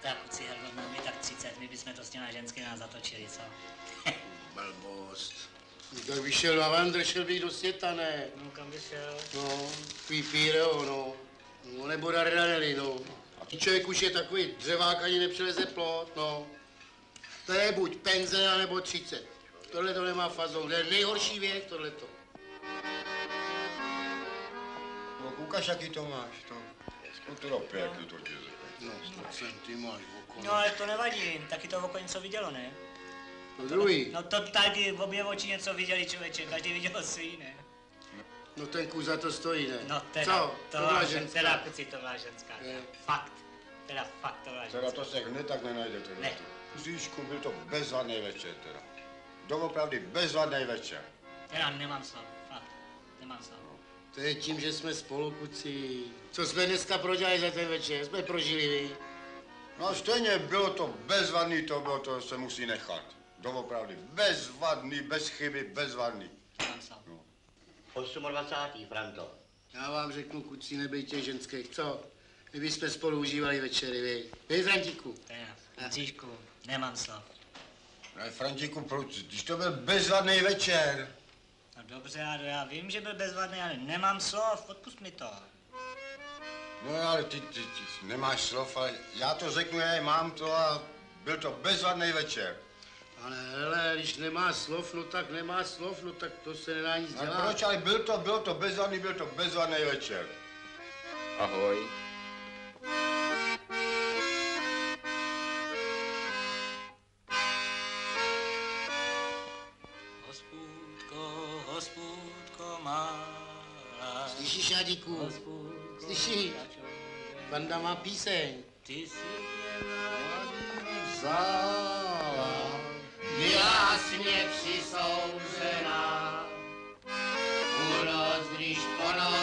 Tak kuci, Helgot, nám je tak 30, my bychom to s těma ženskýma zatočili, co? Blbost. Tak vyšel na vandr, šel bych do světa, ne? No, kam by šel? No, pípíreo, no. No, nebo Dardanely, no. A ty člověk už je takový dřevák, ani nepřeleze plot, no. To je buď penze, anebo 30. Tohle to nemá fazon, to je nejhorší věk, tohleto. No, koukáš, jaký to máš, to. No, teda pěkný to tě No, ty máš oko. No, ale to nevadí, taky to oko něco vidělo, ne? To druhý. No to taky v obě oči něco viděli, člověče, každý viděl svý, ne? No ten kus za to stojí, ne? No teda, co? to byla ženská. Teda, kuci, to byla ženská. Fakt. Teda fakt to byla ženská. Teda to se hned tak nenajdete. Ne. Zíšku, byl to bezvadný večer, teda. Doopravdy bezvadný večer. Teda nemám slav, fakt. Nemám slav. To je tím, že jsme spolu, kuci. Co jsme dneska prodělali za ten večer? Jsme prožili, vy. No stejně bylo to bezvadný, to bylo, to se musí nechat. Doopravdy bezvadný, bez chyby, bezvadný. Nemám slav. No. 28. Franto. Já vám řeknu, kuci, nebejte ženských, co? My bychom spolu užívali večery, vy. Vy, Frantíku. Teda, kucíšku, nemám slav. Ale Frantiku, proč, když to byl bezvadný večer. No dobře, já vím, že byl bezvadný, ale nemám slov, odpust mi to. No ale ty nemáš slov, ale já to řeknu, já mám to a byl to bezvadný večer. Ale hele, když nemá slov, no tak nemá slov, no tak to se nedá nic dělat. Ale proč, ale bylo to bezvadný večer. Ahoj. Hospůdko má. Slyšíš, Jadíku? Slyšíš? Banda má píseň. Ty jsi mě Vzala, Jasně přisouzená, u noc, když po noci